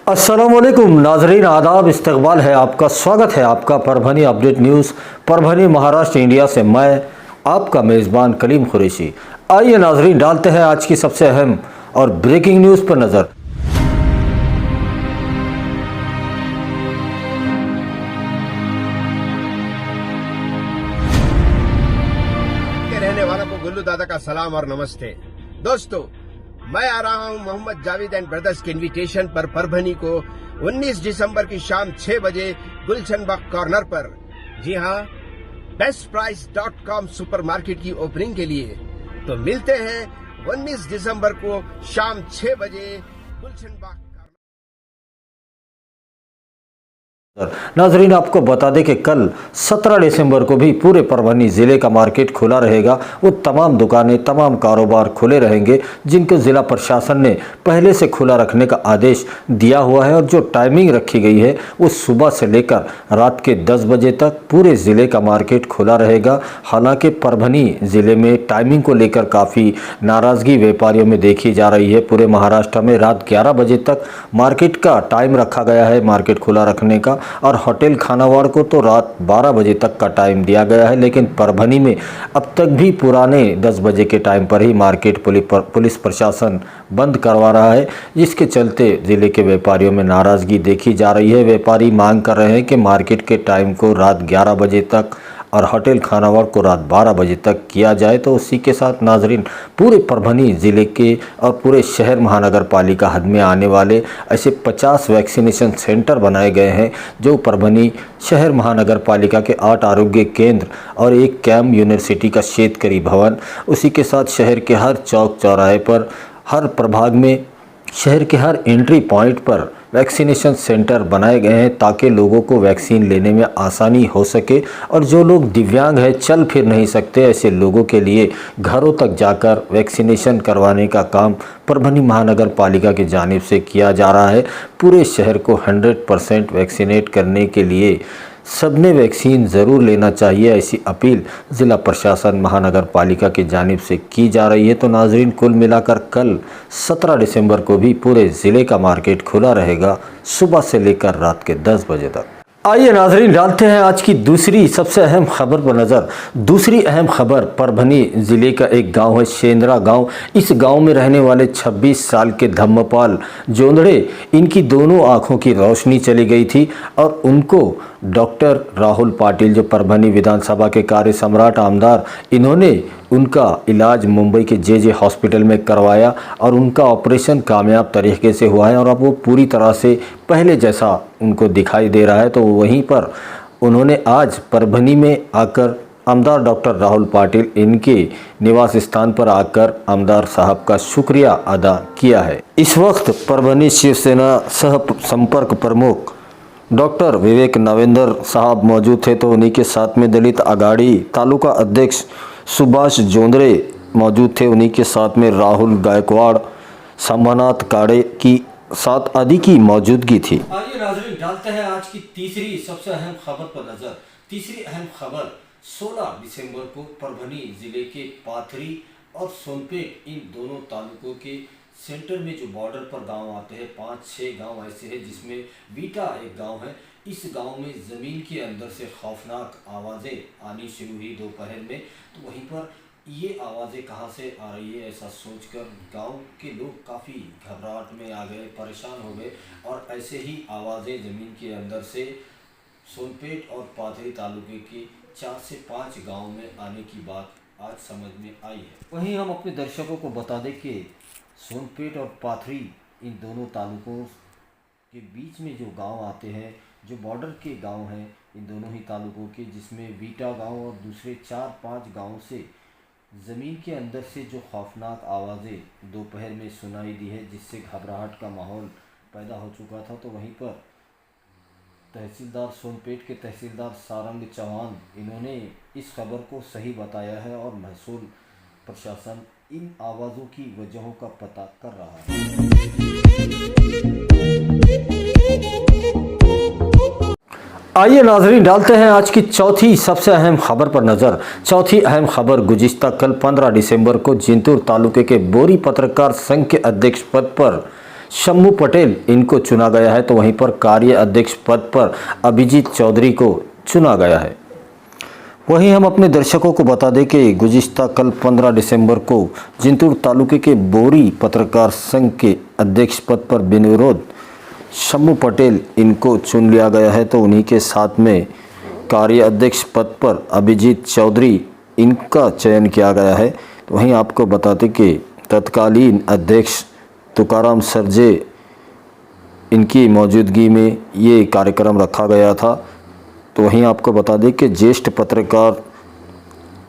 अस्सलामुअलैकुम नाजरीन, आदाब, इस्तकबाल है आपका, स्वागत है आपका Parbhani update news Parbhani Maharashtra India से। मैं आपका मेज़बान कलीम कुरैशी। आइए नाजरीन, डालते हैं आज की सबसे अहम और ब्रेकिंग न्यूज़ पर नज़र। रहने वालों को गुल्लू दादा का सलाम और नमस्ते। दोस्तों, मैं आ रहा हूं मोहम्मद जावेद एंड ब्रदर्स के इनविटेशन पर परभनी को 19 दिसंबर की शाम 6 बजे गुलशन बाग कॉर्नर पर। जी हां, bestprice.com सुपरमार्केट की ओपनिंग के लिए। तो मिलते हैं 19 दिसंबर को शाम 6 बजे गुलशन बाग। नाजरीन, आपको बता दें कि कल 17 दिसंबर को भी पूरे परभनी ज़िले का मार्केट खुला रहेगा। वो तमाम दुकानें, तमाम कारोबार खुले रहेंगे जिनको ज़िला प्रशासन ने पहले से खुला रखने का आदेश दिया हुआ है। और जो टाइमिंग रखी गई है वो सुबह से लेकर रात के 10 बजे तक पूरे ज़िले का मार्केट खुला रहेगा। हालांकि परभनी ज़िले में टाइमिंग को लेकर काफ़ी नाराज़गी व्यापारियों में देखी जा रही है। पूरे महाराष्ट्र में रात 11 बजे तक मार्केट का टाइम रखा गया है मार्केट खुला रखने का, और होटल खानावाड़ को तो रात 12 बजे तक का टाइम दिया गया है। लेकिन परभनी में अब तक भी पुराने 10 बजे के टाइम पर ही मार्केट पुलिस प्रशासन बंद करवा रहा है, जिसके चलते ज़िले के व्यापारियों में नाराज़गी देखी जा रही है। व्यापारी मांग कर रहे हैं कि मार्केट के टाइम को रात 11 बजे तक और होटल खानावाड़ को रात 12 बजे तक किया जाए। तो उसी के साथ नाजरीन, पूरे परभनी ज़िले के और पूरे शहर महानगर पालिका हद में आने वाले ऐसे 50 वैक्सीनेशन सेंटर बनाए गए हैं, जो परभनी शहर महानगर पालिका के 8 आरोग्य केंद्र और एक कैम यूनिवर्सिटी का शेतकरी भवन, उसी के साथ शहर के हर चौक चौराहे पर, हर प्रभाग में, शहर के हर एंट्री पॉइंट पर वैक्सीनेशन सेंटर बनाए गए हैं ताकि लोगों को वैक्सीन लेने में आसानी हो सके। और जो लोग दिव्यांग हैं, चल फिर नहीं सकते, ऐसे लोगों के लिए घरों तक जाकर वैक्सीनेशन करवाने का काम परभनी महानगर पालिका की जानिब से किया जा रहा है। पूरे शहर को 100% वैक्सीनेट करने के लिए सबने वैक्सीन ज़रूर लेना चाहिए, ऐसी अपील ज़िला प्रशासन महानगर पालिका की जानिब से की जा रही है। तो नाजरीन, कुल मिलाकर कल 17 दिसंबर को भी पूरे ज़िले का मार्केट खुला रहेगा सुबह से लेकर रात के 10 बजे तक। आइए नाजरीन, डालते हैं आज की दूसरी सबसे अहम खबर पर नज़र। दूसरी अहम खबर परभनी ज़िले का एक गांव है, शेंद्रा गांव। इस गांव में रहने वाले 26 साल के धम्मपाल जोंधड़े, इनकी दोनों आंखों की रोशनी चली गई थी और उनको डॉक्टर राहुल पाटिल, जो परभनी विधानसभा के कार्य सम्राट आमदार, इन्होंने उनका इलाज मुंबई के जे हॉस्पिटल में करवाया और उनका ऑपरेशन कामयाब तरीके से हुआ है और अब वो पूरी तरह से पहले जैसा उनको दिखाई दे रहा है। तो वहीं पर उन्होंने आज परभनी में आकर आमदार डॉक्टर राहुल पाटिल, इनके निवास स्थान पर आकर आमदार साहब का शुक्रिया अदा किया है। इस वक्त परभनी शिवसेना सह संपर्क प्रमुख डॉक्टर विवेक नवेंद्र साहब मौजूद थे। तो उन्हीं के साथ में दलित आघाड़ी तालुका अध्यक्ष सुभाष जोंधड़े मौजूद थे। उन्हीं के साथ में राहुल गायकवाड़, संभानाथ काड़े की साथ आदि की मौजूदगी थी। आइए नाज़रीन, डालते हैं आज की तीसरी सबसे अहम खबर पर नजर। तीसरी अहम खबर 16 दिसंबर को परभनी जिले के पाथरी और सोनपेट, इन दोनों तालुकों के सेंटर में जो बॉर्डर पर गांव आते हैं, 5-6 गांव ऐसे हैं जिसमें बीटा एक गांव है। इस गांव में ज़मीन के अंदर से खौफनाक आवाज़ें आनी शुरू हुई दोपहर में। तो वहीं पर ये आवाज़ें कहाँ से आ रही है ऐसा सोचकर गांव के लोग काफ़ी घबराहट में आ गए, परेशान हो गए और ऐसे ही आवाज़ें ज़मीन के अंदर से सोनपेट और पाथरी तालुके के 4 से 5 गाँव में आने की बात आज समझ में आई है। वहीं हम अपने दर्शकों को बता दें कि सोनपेट और पाथरी, इन दोनों तालुकों के बीच में जो गांव आते हैं, जो बॉर्डर के गांव हैं इन दोनों ही तालुकों के, जिसमें वीटा गांव और दूसरे 4-5 गांव से ज़मीन के अंदर से जो खौफनाक आवाज़ें दोपहर में सुनाई दी है, जिससे घबराहट का माहौल पैदा हो चुका था। तो वहीं पर तहसीलदार सोनपेट के तहसीलदार सारंग चौहान, इन्होंने इस खबर को सही बताया है और महसूल प्रशासन इन आवाज़ों की वजहों का पता कर रहा है। आइए नाजरीन, डालते हैं आज की चौथी सबसे अहम खबर पर नज़र। चौथी अहम खबर गुज़िश्ता कल 15 दिसंबर को जिंतूर तालुके के बोरी पत्रकार संघ के अध्यक्ष पद पर शम्भू पटेल इनको चुना गया है, तो वहीं पर कार्य अध्यक्ष पद पर अभिजीत चौधरी को चुना गया है। वहीं हम अपने दर्शकों को बता दें कि गुज़िश्ता कल 15 दिसंबर को जिंतूर तालुके के बोरी पत्रकार संघ के अध्यक्ष पद पर बिनविरोध शम्भू पटेल इनको चुन लिया गया है, तो उन्हीं के साथ में कार्य अध्यक्ष पद पर अभिजीत चौधरी इनका चयन किया गया है। तो वहीं आपको बताते कि तत्कालीन अध्यक्ष तुकाराम सरजे इनकी मौजूदगी में ये कार्यक्रम रखा गया था। तो वहीं आपको बता दें कि ज्येष्ठ पत्रकार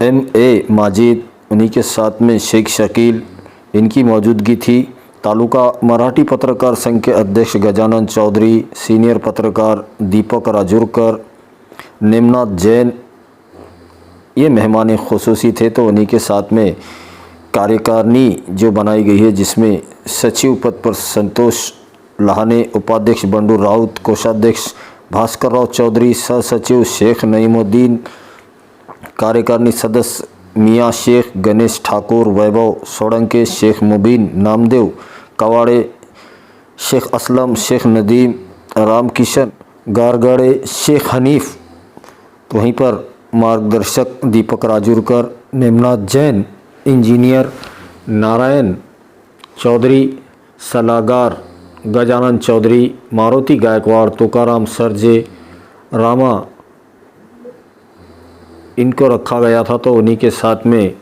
M.A. माजिद, उन्हीं के साथ में शेख शकील इनकी मौजूदगी थी। तालुका मराठी पत्रकार संघ के अध्यक्ष गजानन चौधरी, सीनियर पत्रकार दीपक राजूरकर, निमनाथ जैन ये मेहमान खुसूसी थे। तो उन्हीं के साथ में कार्यकारिणी जो बनाई गई है, जिसमें सचिव पद पर संतोष लाहने, उपाध्यक्ष बंडू राउत, कोषाध्यक्ष भास्कर राव चौधरी, सह सचिव शेख नईमुद्दीन, कार्यकारिणी सदस्य मियाँ शेख गणेश ठाकुर, वैभव सोडंके, शेख मुबीन नामदेव कवाड़े, शेख असलम, शेख नदीम, रामकिशन गारगड़े, शेख हनीफ। तो वहीं पर मार्गदर्शक दीपक राजूरकर, निमनाथ जैन, इंजीनियर नारायण चौधरी, सलाहकार गजानन चौधरी, मारुति गायकवाड़, तुकाराम सरजे, रामा इनको रखा गया था। तो उन्हीं के साथ में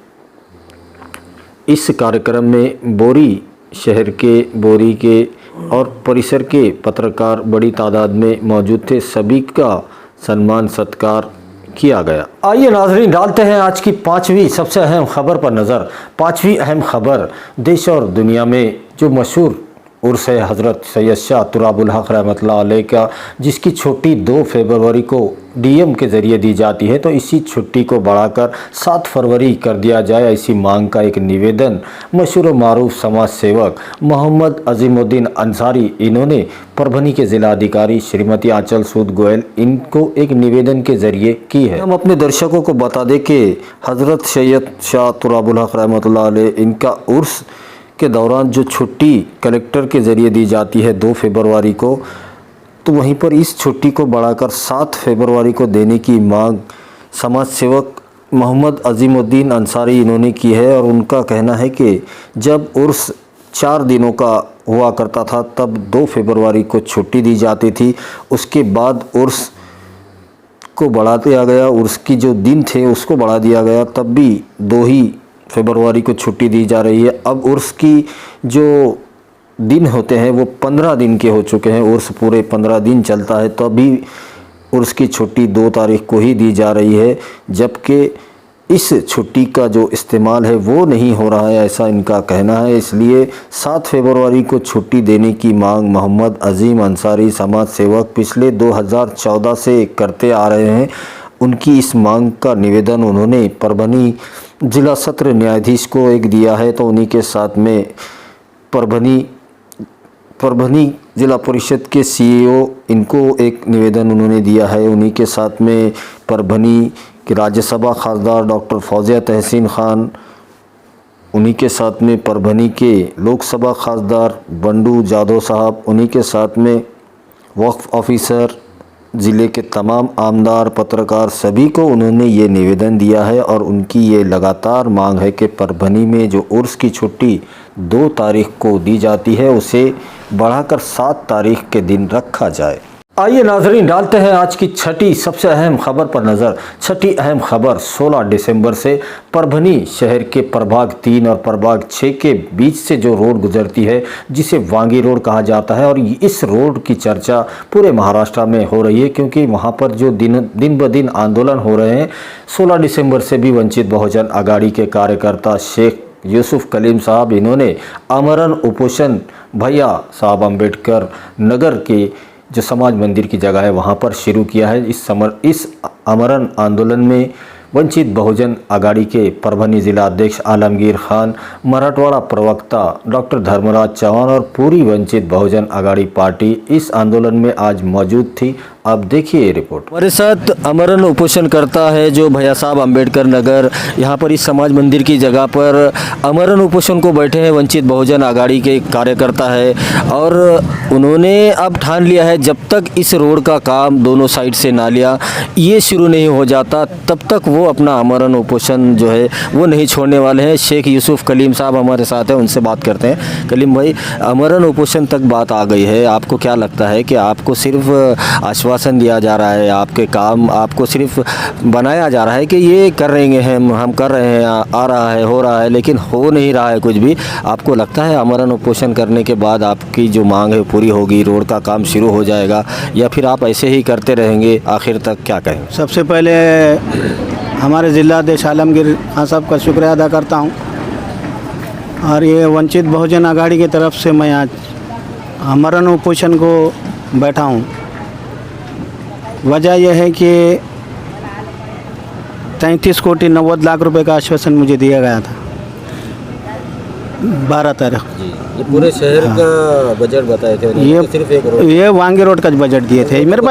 इस कार्यक्रम में बोरी शहर के, बोरी के और परिसर के पत्रकार बड़ी तादाद में मौजूद थे। सभी का सम्मान सत्कार किया गया। आइए नाज़रीन, डालते हैं आज की 5वीं सबसे अहम खबर पर नज़र। 5वीं अहम खबर देश और दुनिया में जो मशहूर उर्स है हज़रत सैयद शाह तुराबुल हक़ रहमतुल्लाह अलैह का, जिसकी छुट्टी 2 फरवरी को डीएम के ज़रिए दी जाती है, तो इसी छुट्टी को बढ़ाकर 7 फरवरी कर दिया जाए, ऐसी मांग का एक निवेदन मशहूर व मारूफ समाज सेवक मोहम्मद अजीमुद्दीन अंसारी इन्होंने परभनी के ज़िलाधिकारी श्रीमती आंचल सूद गोयल इनको एक निवेदन के ज़रिए की है। हम अपने दर्शकों को बता दें कि हज़रत सैयद शाह तुराबुल हक़ रहमतुल्लाह अलैह इनका उर्स के दौरान जो छुट्टी कलेक्टर के ज़रिए दी जाती है 2 फरवरी को, तो वहीं पर इस छुट्टी को बढ़ाकर 7 फरवरी को देने की मांग समाज सेवक मोहम्मद अजीमुद्दीन अंसारी इन्होंने की है। और उनका कहना है कि जब उर्स 4 दिनों का हुआ करता था तब 2 फरवरी को छुट्टी दी जाती थी, उसके बाद उर्स को बढ़ा दिया गया, उर्स की जो दिन थे उसको बढ़ा दिया गया, तब भी 2 ही फरवरी को छुट्टी दी जा रही है। अब उर्स की जो दिन होते हैं वो 15 दिन के हो चुके हैं, उर्स पूरे 15 दिन चलता है, तो अभी उर्स की छुट्टी 2 तारीख को ही दी जा रही है, जबकि इस छुट्टी का जो इस्तेमाल है वो नहीं हो रहा है, ऐसा इनका कहना है। इसलिए 7 फरवरी को छुट्टी देने की मांग मोहम्मद अजीम अंसारी समाज सेवक पिछले 2014 से करते आ रहे हैं। उनकी इस मांग का निवेदन उन्होंने परभनी जिला सत्र न्यायाधीश को एक दिया है। तो उन्हीं के साथ में परभनी जिला परिषद के CEO इनको एक निवेदन उन्होंने दिया है। उन्हीं के साथ में परभनी के राज्यसभा खासदार डॉक्टर फौजिया तहसीन खान, उन्हीं के साथ में परभनी के लोकसभा खासदार बंडू जादव साहब, उन्हीं के साथ में वक्फ ऑफिसर, ज़िले के तमाम आमदार पत्रकार, सभी को उन्होंने ये निवेदन दिया है। और उनकी ये लगातार मांग है कि परभनी में जो उर्स की छुट्टी 2 तारीख को दी जाती है उसे बढ़ाकर 7 तारीख के दिन रखा जाए। आइए नाजरीन, डालते हैं आज की 6ठी सबसे अहम खबर पर नज़र। 6ठी अहम खबर 16 दिसंबर से परभनी शहर के प्रभाग 3 और प्रभाग 6 के बीच से जो रोड गुजरती है, जिसे वांगी रोड कहा जाता है, और इस रोड की चर्चा पूरे महाराष्ट्र में हो रही है, क्योंकि वहां पर जो दिन ब दिन आंदोलन हो रहे हैं। 16 दिसंबर से भी वंचित बहुजन आघाड़ी के कार्यकर्ता शेख यूसुफ कलीम साहब इन्होंने आमरण उपोषण भैया साहब अम्बेडकर नगर के जो समाज मंदिर की जगह है वहाँ पर शुरू किया है। इस आमरण आंदोलन में वंचित बहुजन आघाड़ी के परभनी जिला अध्यक्ष आलमगीर खान, मराठवाड़ा प्रवक्ता डॉक्टर धर्मराज चौहान और पूरी वंचित बहुजन आघाड़ी पार्टी इस आंदोलन में आज मौजूद थी। आप देखिए रिपोर्ट। हमारे साथ अमरन उपोषण करता है जो भैया साहब अम्बेडकर नगर यहाँ पर इस समाज मंदिर की जगह पर अमरन उपोषण को बैठे हैं वंचित बहुजन आघाड़ी के कार्यकर्ता है और उन्होंने अब ठान लिया है जब तक इस रोड का काम दोनों साइड से नालियाँ ये शुरू नहीं हो जाता तब तक वो अपना अमरन उपोषण जो है वो नहीं छोड़ने वाले हैं। शेख यूसुफ कलीम साहब हमारे साथ हैं, उनसे बात करते हैं। कलीम भाई, अमरन उपोषण तक बात आ गई है, आपको क्या लगता है कि आपको सिर्फ आश्वासन दिया जा रहा है, आपके काम आपको सिर्फ बनाया जा रहा है कि ये कर रहेंगे हम कर रहे हैं, आ रहा है, हो रहा है, लेकिन हो नहीं रहा है कुछ भी? आपको लगता है अमरन उपोषण करने के बाद आपकी जो मांग है पूरी होगी, रोड का काम शुरू हो जाएगा, या फिर आप ऐसे ही करते रहेंगे आखिर तक? क्या कहें? सबसे पहले हमारे जिलाध्यक्ष आलमगीर खान साहब का शुक्रिया अदा करता हूं और ये वंचित बहुजन आघाड़ी की तरफ से मैं आज अमरन उपोषण को बैठा हूं। वजह यह है कि 33 कोटी 90 लाख रुपए का आश्वासन मुझे दिया गया था 12 तारीख। ये पूरे शहर का बजट बताए थे ये सिर्फ एक रोड, ये वांगी रोड का बजट दिए थे। मेरे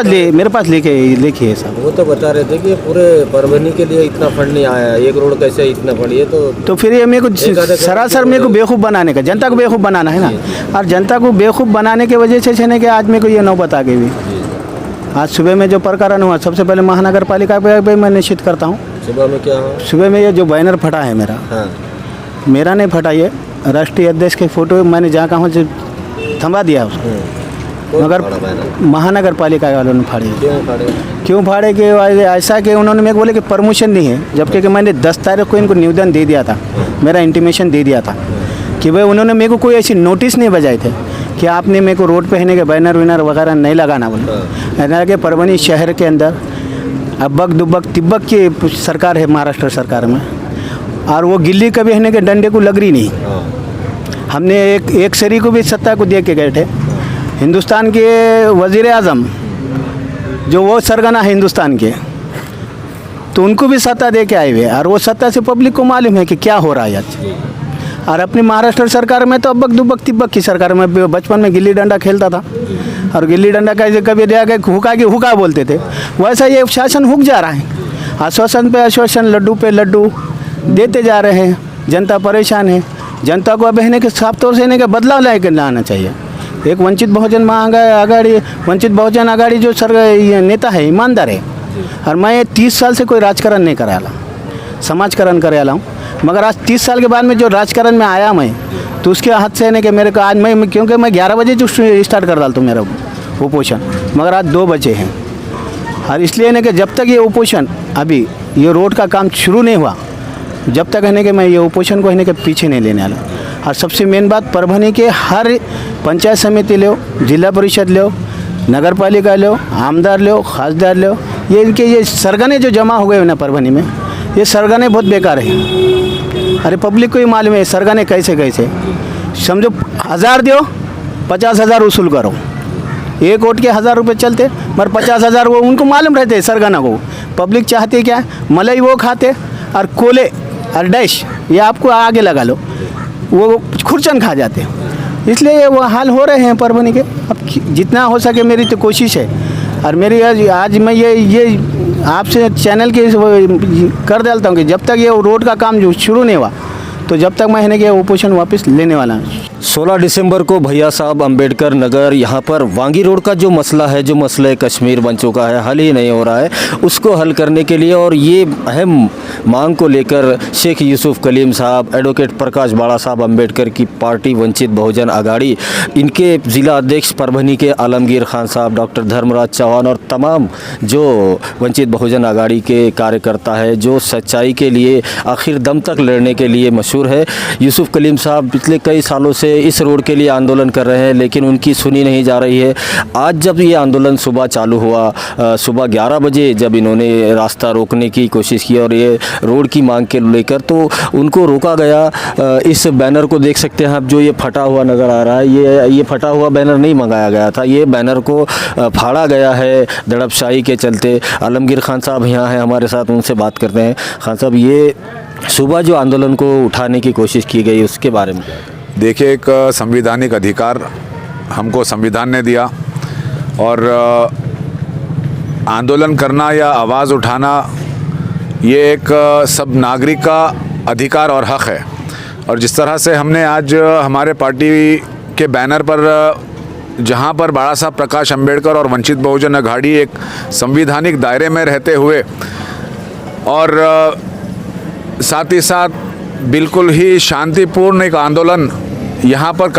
पास लिखी है साहब। वो तो बता रहे थे कि पूरे परभनी के लिए इतना फंड नहीं आया, एक रोड कैसे इतना फंड? ये तो फिर ये मेरे को सरासर मेरे को बेवकूफ़ बनाने का, जनता को बेवकूफ़ बनाना है ना। और जनता को बेवकूफ़ बनाने की वजह से छने कि आज मेरे को ये नौबत आ गई हुई। आज सुबह में जो प्रकरण हुआ, सबसे पहले महानगर पालिका पे मैं निश्चित करता हूँ। सुबह में क्या हुआ? सुबह में ये जो बैनर फटा है मेरा, हाँ। मेरा नहीं फटा, ये राष्ट्रीय अध्यक्ष के फोटो मैंने जहाँ कहाँ से थमा दिया उसको, मगर महानगर पालिका वालों ने फाड़े। क्यों फाड़े? कि ऐसा कि उन्होंने मेरे को बोले कि परमिशन नहीं है, जबकि कि मैंने 10 तारीख को इनको निवेदन दे दिया था, मेरा इंटीमेशन दे दिया था कि भाई उन्होंने मेरे को कोई ऐसी नोटिस नहीं बजाए थे कि आपने मेरे को रोड पे रहने के बैनर वैनर वगैरह नहीं लगाना बोले। ऐसा कि परभनी शहर के अंदर अब्बक दुब्बक तिब्बक की सरकार है महाराष्ट्र सरकार में, और वो गिल्ली कभी रहने के डंडे को लग रही नहीं। हमने एक शरी को भी सत्ता को दे के गए थे। हिंदुस्तान के वज़ीर आज़म जो वो सरगना है हिंदुस्तान के, तो उनको भी सत्ता दे के आए हुए, और वो सत्ता से पब्लिक को मालूम है कि क्या हो रहा है आज। और अपनी महाराष्ट्र सरकार में तो अब्बक दुब्बक तिब्बक की सरकार में बचपन में गिल्ली डंडा खेलता था, और गिल्ली डंडा कैसे कभी दिया गया हुक्का की हुक्का बोलते थे, वैसा ये शासन हुक जा रहा है। आश्वासन पे आश्वासन, लड्डू पे लड्डू देते जा रहे हैं। जनता परेशान है। जनता को अब रहने के साफ तौर से इन्हें बदलाव लेकर लाना चाहिए। एक वंचित बहुजन आघाड़ी जो नेता है ईमानदार है, और मैं 30 साल से कोई राजकारण नहीं कराला, समाजकरण कराला हूँ, मगर आज 30 साल के बाद में जो राजकारण में आया मैं, तो उसके हाथ से नहीं कि मेरे को आज मैं क्योंकि मैं 11 बजे जो स्टार्ट कर डालता हूँ मेरा उपोषण, मगर आज 2 बजे हैं। और इसलिए नहीं कि जब तक ये उपोषण अभी ये रोड का काम शुरू नहीं हुआ, जब तक है कि मैं ये उपोषण को है के पीछे नहीं लेने वाला। और सबसे मेन बात, परभनी के हर पंचायत समिति लो, जिला परिषद लो, नगर पालिका लो, आमदार लो, खासदार लो, ये इनके ये सरगने जो जमा हो गए ना परभनी में, ये सरगने बहुत बेकार है। अरे पब्लिक को ही मालूम है सरगने कैसे कैसे। समझो 1000 दो, 50,000 वसूल करो। एक वोट के 1000 रुपये चलते, मगर 50,000 वो उनको मालूम रहते हैं सरगना को। पब्लिक चाहती क्या है? मलाई वो खाते और कोले और डैश ये आपको आगे लगा लो, वो खुरचन खा जाते हैं। इसलिए ये वो हाल हो रहे हैं परभनी के। अब जितना हो सके मेरी तो कोशिश है, और मेरी आज मैं ये आपसे चैनल के कर डालता हूँ कि जब तक ये रोड का काम जो शुरू नहीं हुआ, तो जब तक मैं के उपोषण वापस लेने वाला हूँ। 16 दिसंबर को भैया साहब अम्बेडकर नगर यहाँ पर वांगी रोड का जो मसला है, जो मसला कश्मीर बन चुका है, हल ही नहीं हो रहा है, उसको हल करने के लिए और ये अहम मांग को लेकर शेख यूसुफ कलीम साहब, एडवोकेट प्रकाश बाड़ा साहब अम्बेडकर की पार्टी वंचित बहुजन आघाड़ी, इनके ज़िला अध्यक्ष परभनी के आलमगीर खान साहब, डॉक्टर धर्मराज चौहान और तमाम जो वंचित बहुजन आघाड़ी के कार्यकर्ता है, जो सच्चाई के लिए आखिर दम तक लड़ने के लिए मशहूर है। यूसुफ कलीम साहब पिछले कई सालों से इस रोड के लिए आंदोलन कर रहे हैं, लेकिन उनकी सुनी नहीं जा रही है। आज जब ये आंदोलन सुबह चालू हुआ, सुबह 11 बजे जब इन्होंने रास्ता रोकने की कोशिश की और ये रोड की मांग के लेकर, तो उनको रोका गया। इस बैनर को देख सकते हैं आप, जो ये फटा हुआ नज़र आ रहा है, ये फटा हुआ बैनर नहीं मंगाया गया था, ये बैनर को फाड़ा गया है दड़पशाही के चलते। आलमगीर खान साहब यहाँ हैं हमारे साथ, उनसे बात करते हैं। खान साहब, ये सुबह जो आंदोलन को उठाने की कोशिश की गई उसके बारे में? देखिए, एक संवैधानिक अधिकार हमको संविधान ने दिया, और आंदोलन करना या आवाज़ उठाना ये एक सब नागरिक का अधिकार और हक़ है। और जिस तरह से हमने आज हमारे पार्टी के बैनर पर जहां पर बाबा साहब प्रकाश अंबेडकर और वंचित बहुजन अघाड़ी एक संवैधानिक दायरे में रहते हुए और साथ ही साथ बिल्कुल ही शांतिपूर्ण एक आंदोलन यहाँ पर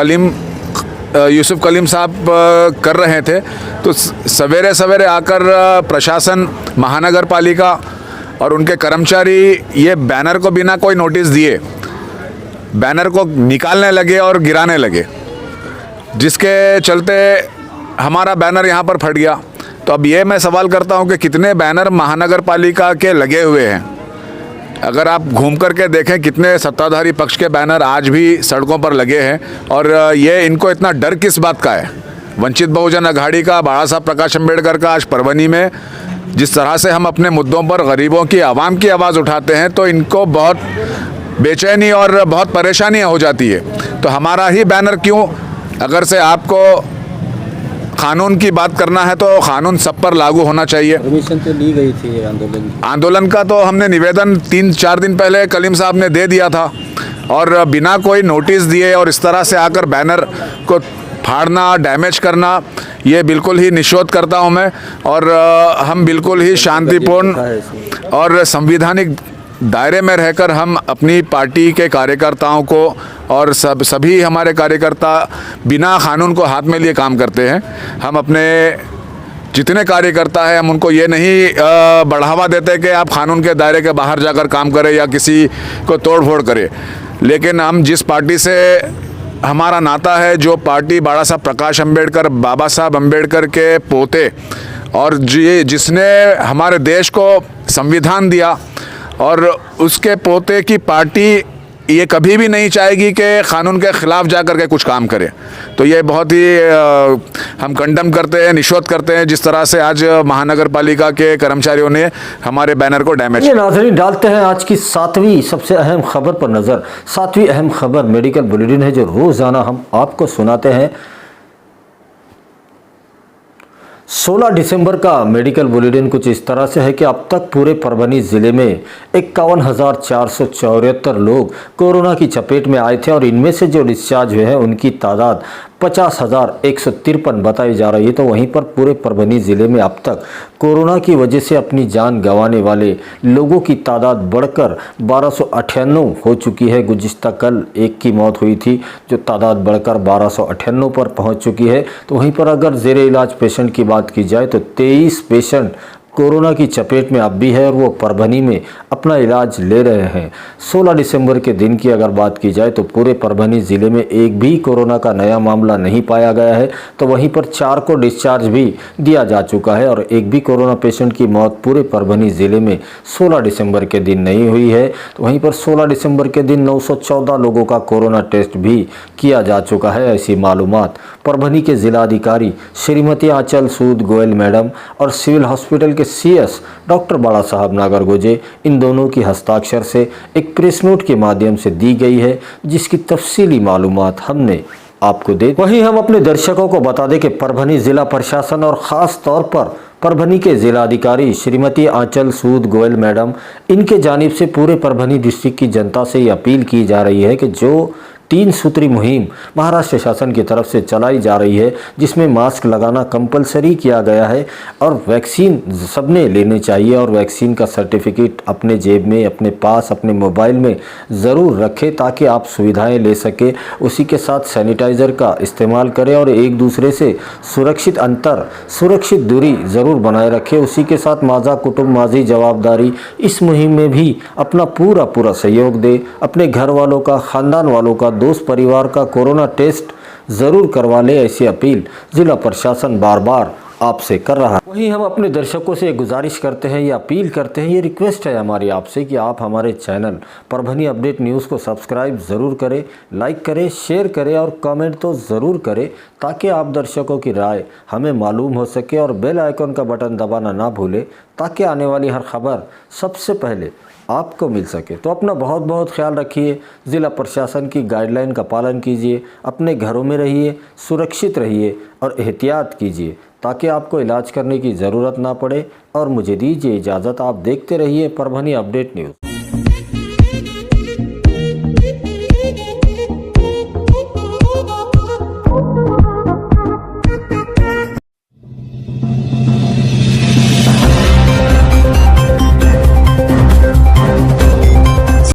यूसुफ कलीम साहब कर रहे थे, तो सवेरे सवेरे आकर प्रशासन, महानगर पालिका और उनके कर्मचारी ये बैनर को बिना कोई नोटिस दिए बैनर को निकालने लगे और गिराने लगे, जिसके चलते हमारा बैनर यहाँ पर फट गया। तो अब ये मैं सवाल करता हूँ कि कितने बैनर महानगर पालिका के लगे हुए हैं। अगर आप घूम करके देखें कितने सत्ताधारी पक्ष के बैनर आज भी सड़कों पर लगे हैं, और ये इनको इतना डर किस बात का है। वंचित बहुजन अघाड़ी का, बाबा साहब प्रकाश अंबेडकर का आज परभनी में जिस तरह से हम अपने मुद्दों पर गरीबों की, आवाम की आवाज़ उठाते हैं, तो इनको बहुत बेचैनी और बहुत परेशानियाँ हो जाती है। तो हमारा ही बैनर क्यों? अगर से आपको कानून की बात करना है तो कानून सब पर लागू होना चाहिए। परमिशन तो ली गई थी आंदोलन का, तो हमने निवेदन 3-4 दिन पहले कलीम साहब ने दे दिया था, और बिना कोई नोटिस दिए और इस तरह से आकर बैनर को फाड़ना, डैमेज करना, ये बिल्कुल ही निषेध करता हूँ मैं। और हम बिल्कुल ही शांतिपूर्ण और संवैधानिक दायरे में रहकर हम अपनी पार्टी के कार्यकर्ताओं को, और सभी हमारे कार्यकर्ता बिना कानून को हाथ में लिए काम करते हैं। हम अपने जितने कार्यकर्ता हैं, हम उनको ये नहीं बढ़ावा देते कि आप कानून के दायरे के बाहर जाकर काम करें या किसी को तोड़ फोड़ करें, लेकिन हम जिस पार्टी से हमारा नाता है, जो पार्टी बाबा साहब प्रकाश अंबेडकर, बाबा साहब अंबेडकर के पोते, और जिसने हमारे देश को संविधान दिया, और उसके पोते की पार्टी ये कभी भी नहीं चाहेगी कि कानून के ख़िलाफ़ जा कर के कुछ काम करे। तो ये बहुत ही हम कंडम करते हैं, निषेध करते हैं जिस तरह से आज महानगर पालिका के कर्मचारियों ने हमारे बैनर को डैमेज किया। नाज़रीन, डालते हैं आज की 7वीं सबसे अहम खबर पर नज़र। 7वीं अहम खबर मेडिकल बुलेटिन है जो रोज़ाना हम आपको सुनाते हैं। 16 दिसंबर का मेडिकल बुलेटिन कुछ इस तरह से है कि अब तक पूरे परभनी ज़िले में 51,474 लोग कोरोना की चपेट में आए थे, और इनमें से जो डिस्चार्ज हुए हैं उनकी तादाद 50,153 बताई जा रही है। तो वहीं पर पूरे परभनी ज़िले में अब तक कोरोना की वजह से अपनी जान गंवाने वाले लोगों की तादाद बढ़कर 1298 हो चुकी है। गुज़िश्ता कल एक की मौत हुई थी, जो तादाद बढ़कर 1298 पर पहुंच चुकी है। तो वहीं पर अगर ज़ेरे इलाज पेशेंट की बात की जाए तो 23 पेशेंट कोरोना की चपेट में अब भी है, और वो परभनी में अपना इलाज ले रहे हैं। 16 दिसंबर के दिन की अगर बात की जाए तो पूरे परभनी ज़िले में एक भी कोरोना का नया मामला नहीं पाया गया है। तो वहीं पर 4 को डिस्चार्ज भी दिया जा चुका है, और एक भी कोरोना पेशेंट की मौत पूरे परभनी ज़िले में 16 दिसंबर के दिन नहीं हुई है। तो वहीं पर 16 दिसंबर के दिन 914 लोगों का कोरोना टेस्ट भी किया जा चुका है। ऐसी मालूमात परभनी के जिलाधिकारी श्रीमती आंचल सूद गोयल मैडम और सिविल हॉस्पिटल CS डॉक्टर बाला साहब नागरगोजे, इन दोनों की हस्ताक्षर से एक प्रेस नोट के माध्यम से दी गई है, जिसकी तफसीली मालूमात हमने आपको दे। वहीं हम अपने दर्शकों को बता दें कि परभनी जिला प्रशासन और ख़ास तौर पर परभनी के जिलाधिकारी श्रीमती आंचल सूद गोयल मैडम, इनके जानिब से पूरे परभनी डिस्ट्रिक्ट की जनता से ये अपील की जा रही है कि जो 3 सूत्री मुहिम महाराष्ट्र शासन की तरफ से चलाई जा रही है, जिसमें मास्क लगाना कंपलसरी किया गया है, और वैक्सीन सबने लेने चाहिए, और वैक्सीन का सर्टिफिकेट अपने जेब में, अपने पास, अपने मोबाइल में ज़रूर रखें ताकि आप सुविधाएं ले सके। उसी के साथ सैनिटाइज़र का इस्तेमाल करें, और एक दूसरे से सुरक्षित अंतर, सुरक्षित दूरी ज़रूर बनाए रखें। उसी के साथ माज़ा कुटुंब माज़ी जवाबदारी, इस मुहिम में भी अपना पूरा सहयोग दे। अपने घर वालों का, ख़ानदान वालों का, दोस्त परिवार का कोरोना टेस्ट ज़रूर करवा ले, ऐसी अपील जिला प्रशासन बार बार आपसे कर रहा है। वहीं हम अपने दर्शकों से गुजारिश करते हैं, ये अपील करते हैं, ये रिक्वेस्ट है हमारी आपसे कि आप हमारे चैनल परभनी अपडेट न्यूज़ को सब्सक्राइब ज़रूर करें, लाइक करें, शेयर करें और कमेंट तो ज़रूर करें, ताकि आप दर्शकों की राय हमें मालूम हो सके, और बेल आइकन का बटन दबाना ना भूलें ताकि आने वाली हर खबर सबसे पहले आपको मिल सके। तो अपना बहुत बहुत ख्याल रखिए, ज़िला प्रशासन की गाइडलाइन का पालन कीजिए, अपने घरों में रहिए, सुरक्षित रहिए और एहतियात कीजिए ताकि आपको इलाज करने की ज़रूरत ना पड़े। और मुझे दीजिए इजाज़त, आप देखते रहिए परभनी अपडेट न्यूज़।